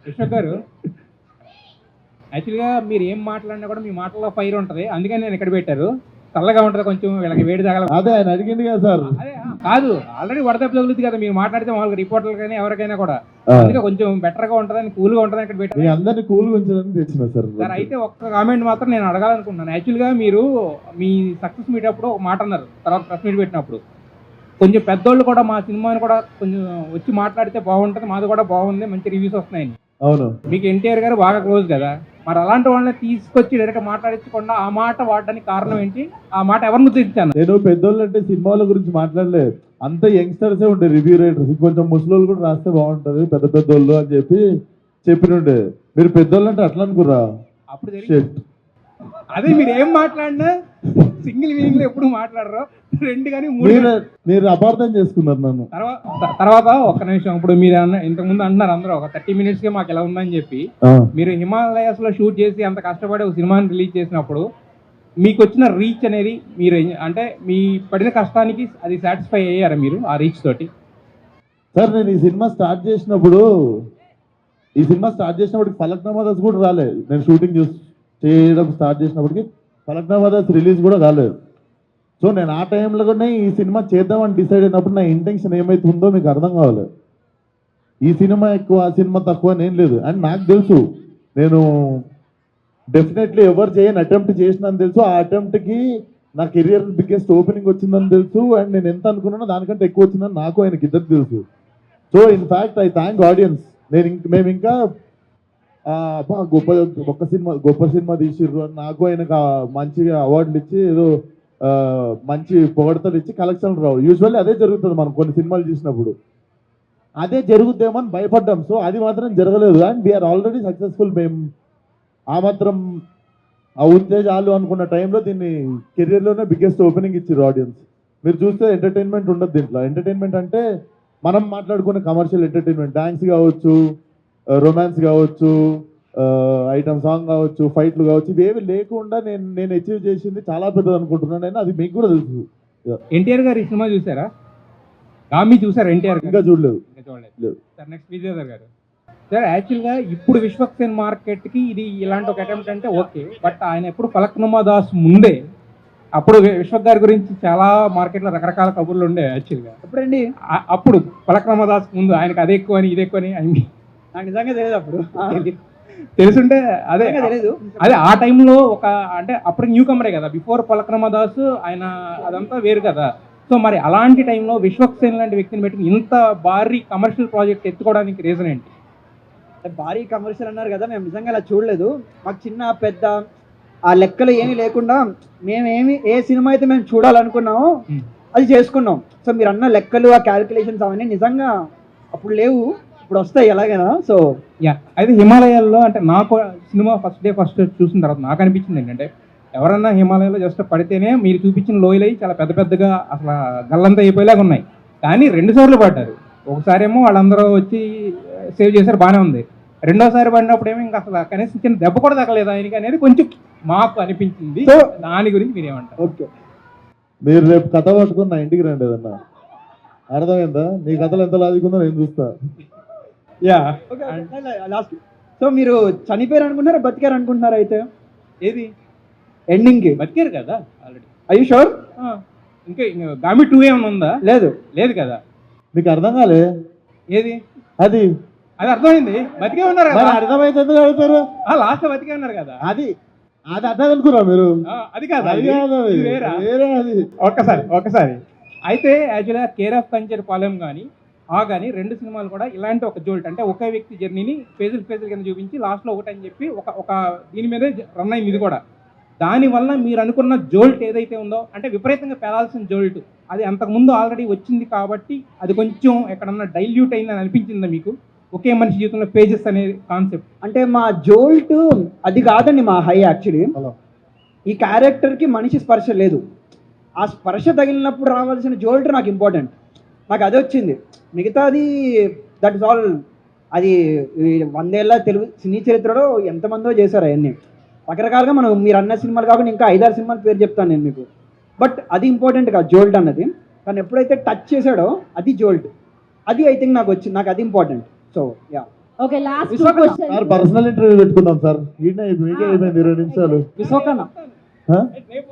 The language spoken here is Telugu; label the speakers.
Speaker 1: విశ్వక్ గారు, యాక్చువల్గా మీరు ఏం మాట్లాడినా కూడా మీ మాటల్లో ఫైర్ ఉంటుంది, అందుకని నేను ఇక్కడ పెట్టారు. చల్లగా ఉంటుంది, కొంచెం వీళ్ళకి వేడి తగల.
Speaker 2: అదే ఆయన అడిగింది కదా సార్.
Speaker 1: అదే కాదు, ఆల్రెడీ వడదెబ్బ తగులుతుంది కదా మీరు మాట్లాడితే, మామూలుగా రిపోర్టర్లు కానీ ఎవరికైనా కూడా. అందుకే కొంచెం బెటర్ గా ఉంటుందని, కూల్ గా ఉంటుందని ఇక్కడ పెట్టారు.
Speaker 2: అందరినీ కూల్ ఉంచడానికి తెచ్చిన సార్.
Speaker 1: అయితే ఒక్క కామెంట్ మాత్రం నేను అడగాలనుకుంటున్నాను. యాక్చువల్గా మీరు మీ సక్సెస్ మీట్ అప్పుడు ఒక మాట అన్నారు, తర్వాత ప్రెస్ మీట్ పెట్టినప్పుడు కొంచెం పెద్దోళ్ళు కూడా మా సినిమాని కూడా కొంచెం వచ్చి మాట్లాడితే బాగుంటుంది, మాది కూడా బాగుంది, మంచి రివ్యూస్ వస్తున్నాయని.
Speaker 2: అవును,
Speaker 1: మీకు ఎన్టీఆర్ గారు బాగా క్లోజ్ కదా, మరి అలాంటి వాళ్ళని తీసుకొచ్చి డైరెక్ట్ మాట్లాడించకుండా ఆ మాట వాడడానికి కారణం ఏంటి? ఆ మాట ఎవరిని ఉద్దేశించాను?
Speaker 2: నేను పెద్దోళ్ళు అంటే సినిమాల గురించి మాట్లాడలేదు, అంత యంగ్స్టర్సే ఉండే రివ్యూ రైటర్స్, కొంచెం ముసలోళ్ళు కూడా రాస్తే బాగుంటది పెద్ద పెద్దోళ్ళు అని చెప్పినుండే. మీరు పెద్దోళ్ళు అంటే అట్లా అనుకురా?
Speaker 1: అప్పుడు అదే మీరు ఏం మాట్లాడినా సింగిల్ మీనింగ్ లో ఎప్పుడు మాట్లాడరు, రెండు కానీ మూడు.
Speaker 2: మీరు అపార్థం చేసుకున్నారు నన్ను.
Speaker 1: తర్వాత ఒక్క నిమిషం, ఇప్పుడు మీరు ఇంతకుముందు అంటున్నారు అందరూ ఒక 30 minutes కే మాకు ఎలా ఉందని చెప్పి. మీరు హిమాలయాస్ లో షూట్ చేసి అంత కష్టపడి ఒక సినిమాని రిలీజ్ చేసినప్పుడు మీకు వచ్చిన రీచ్ అనేది, మీరు అంటే మీ పడిన కష్టానికి అది సాటిస్ఫై అయ్యారా మీరు ఆ రీచ్ తోటి?
Speaker 2: సార్ నేను ఈ సినిమా స్టార్ట్ చేసినప్పుడు ఫలక్నామా దాస్ కూడా రాలేదు. నేను షూటింగ్ చేయడం స్టార్ట్ చేసినప్పటికి ఫలక్నామా దాస్ రిలీజ్ కూడా కాలేదు. సో నేను ఆ టైంలో కూడా ఈ సినిమా చేద్దామని డిసైడ్ అయినప్పుడు నా ఇంటెన్షన్ ఏమైతుందో మీకు అర్థం కావాలి. ఈ సినిమా ఎక్కువ ఆ సినిమా తక్కువ అని ఏం లేదు. అండ్ నాకు తెలుసు, నేను డెఫినెట్లీ ఎవరు చేయని అటెంప్ట్ చేసినని తెలుసు. ఆ అటెంప్ట్కి నా కెరియర్ బిగ్గెస్ట్ ఓపెనింగ్ వచ్చిందని తెలుసు. అండ్ నేను ఎంత అనుకున్నానో దానికంటే ఎక్కువ వచ్చిందని నాకు ఆయనకి ఇద్దరు తెలుసు. So in fact I thank audience. మేము ఇంకా గొప్ప సినిమా తీసిర్రు అని నాకు ఆయనకు మంచిగా అవార్డులు ఇచ్చి ఏదో మంచి పొగడతలు ఇచ్చి కలెక్షన్లు రావు. యూజువల్లీ అదే జరుగుతుంది మనం కొన్ని సినిమాలు చూసినప్పుడు, అదే జరుగుద్దేమని భయపడ్డాం. సో అది మాత్రం జరగలేదు. And we are already successful. మేము ఆ మాత్రం ఉంటే చాలు అనుకున్న టైంలో దీన్ని కెరియర్లోనే బిగ్గెస్ట్ ఓపెనింగ్ ఇచ్చారు ఆడియన్స్. మీరు చూస్తే ఎంటర్టైన్మెంట్ ఉండదు దీంట్లో. ఎంటర్టైన్మెంట్ అంటే మనం మాట్లాడుకునే కమర్షియల్ ఎంటర్టైన్మెంట్, డాన్స్ కావచ్చు, రొమాన్స్ కావచ్చు, ఐటమ్ సాంగ్ కావచ్చు, ఫైట్లు కావచ్చు, ఇవేవి లేకుండా నేను అచీవ్ చేసింది చాలా పెద్దది అనుకుంటున్నాను నేను. అది మీకు కూడా తెలుసు.
Speaker 1: ఎన్టీఆర్ గారు ఈ సినిమా చూసారా? గామి చూసారా? ఎన్టీఆర్
Speaker 2: ఇంకా చూడలేదు.
Speaker 1: సార్ నెక్స్ట్ విజయ్ గారు. సార్ యాక్చువల్గా ఇప్పుడు విశ్వక్సేన్ మార్కెట్కి ఇది ఇలాంటి ఒక అటెంప్ట్ అంటే ఓకే, బట్ ఆయన ఎప్పుడు ఫలక్నామా దాస్ ముందే, అప్పుడు విశ్వక్ గారి గురించి చాలా మార్కెట్లో రకరకాల కబుర్లు ఉండే. యాక్చువల్గా ఎప్పుడండి? అప్పుడు ఫలక్నామా దాస్ ముందు ఆయనకు అదే ఎక్కువ అని ఇది ఎక్కువ అని నాకు నిజంగా తెలియదు. అప్పుడు తెలుసుంటే అదే తెలియదు. అదే ఆ టైంలో ఒక అంటే అప్పుడు న్యూ కమరే కదా, బిఫోర్ ఫలక్నామా దాస్ ఆయన అదంతా వేరు కదా. సో మరి అలాంటి టైంలో విశ్వక్సేన్ లాంటి వ్యక్తిని పెట్టి ఇంత భారీ కమర్షియల్ ప్రాజెక్ట్ ఎత్తుకోవడానికి రీజన్ ఏంటి?
Speaker 3: భారీ కమర్షియల్ అన్నారు కదా, మేము నిజంగా అలా చూడలేదు. మాకు చిన్న పెద్ద ఆ లెక్కలు ఏమీ లేకుండా ఏ సినిమా అయితే మేము చూడాలనుకున్నామో అది చేసుకున్నాం. సో మీరు అన్న లెక్కలు, ఆ క్యాలిక్యులేషన్స్ అవన్నీ నిజంగా అప్పుడు లేవు, ఇప్పుడు వస్తాయి ఎలాగైనా. సో
Speaker 1: అయితే హిమాలయాల్లో అంటే నాకు సినిమా ఫస్ట్ చూసిన తర్వాత నాకు అనిపించింది ఏంటంటే, ఎవరన్నా హిమాలయాల్లో జస్ట్ పడితేనే మీరు చూపించిన లోయలు అయ్యి చాలా పెద్ద పెద్దగా అసలు గల్లంతా అయిపోయేలాగా ఉన్నాయి. కానీ 2 సార్లు పడ్డారు. ఒకసారి ఏమో వాళ్ళందరూ వచ్చి సేవ్ చేశారు, బాగానే ఉంది. రెండోసారి పడినప్పుడు ఏమో ఇంకా అసలు కనీసం చిన్న దెబ్బ కూడా తగ్గలేదు ఆయనకి అనేది కొంచెం మాకు అనిపించింది. సో దాని గురించి మీరు ఏమంటారు?
Speaker 2: ఓకే, మీరు రేపు కథ పట్టుకుని నా ఇంటికి రండి, ఏదన్నా అర్థమైందా? నీ కథలు ఎంత లాజికుందో నేను చూస్తా.
Speaker 3: లాస్ట్. సో మీరు చనిపోయారు అనుకుంటున్నారా, బతికారు అనుకుంటున్నారా? అయితే
Speaker 1: ఏది
Speaker 3: ఎండింగ్కి
Speaker 1: బతికారు కదా ఆల్రెడీ.
Speaker 3: I you sure?
Speaker 1: ఇంకా గామి 2 ఏమైనా ఉందా? లేదు కదా.
Speaker 2: మీకు అర్థం కాలే?
Speaker 1: ఏది
Speaker 2: అది
Speaker 1: అర్థమైంది, బతికే ఉన్నారు కదా.
Speaker 2: అర్థమైతే ఎందుకు అడుగుతారు?
Speaker 1: లాస్ట్ బతికే ఉన్నారు కదా.
Speaker 2: అది అర్థం అనుకురా మీరు?
Speaker 1: అది కాదు, అది ఒక్కసారి. అయితే యాక్చువల్గా కేర్ ఆఫ్ కంచర్ పాలెం కానీ కానీ 2 సినిమాలు కూడా ఇలాంటి ఒక జోల్ట్, అంటే ఒకే వ్యక్తి జర్నీని ఫేజులు కింద చూపించి లాస్ట్లో ఒకటని చెప్పి ఒక దీని మీదే రన్ అయింది ఇది కూడా. దానివల్ల మీరు అనుకున్న జోల్ట్ ఏదైతే ఉందో, అంటే విపరీతంగా పెరాల్సిన జోల్ట్, అది అంతకుముందు ఆల్రెడీ వచ్చింది కాబట్టి అది కొంచెం ఎక్కడన్నా డైల్యూట్ అయిందని అనిపించిందా మీకు? ఒకే మనిషి జీవితంలో పేజెస్ అనే కాన్సెప్ట్
Speaker 3: అంటే మా జోల్ట్ అది కాదండి, మా హై. యాక్చువల్లీ ఈ క్యారెక్టర్కి మనిషి స్పర్శ లేదు. ఆ స్పర్శ తగిలినప్పుడు రావాల్సిన జోల్ట్ నాకు ఇంపార్టెంట్, నాకు అదే వచ్చింది. మిగతాది దట్ ఇస్ ఆల్. అది 100 ఏళ్ళ తెలుగు సినీ చరిత్రలో ఎంతమందో చేశారు అవన్నీ రకరకాలుగా. మీరు అన్న సినిమాలు కాకుండా ఇంకా 5-6 సినిమాల పేరు చెప్తాను నేను మీకు. బట్ అది ఇంపార్టెంట్ కాదు జోల్ట్ అన్నది. కానీ ఎప్పుడైతే టచ్ చేశాడో అది జోల్ట్, అది ఐ థింక్ నాకు వచ్చింది, నాకు అది important. So yeah.
Speaker 4: Okay last
Speaker 3: Vishwakarma.
Speaker 4: Question
Speaker 2: sir personal interview పెట్టుకుందాం సార్. ఈయన మీకే అయిపోయింది 20 నిమిషాలు.
Speaker 3: విశ్వకన్న
Speaker 2: హ?
Speaker 1: రేపు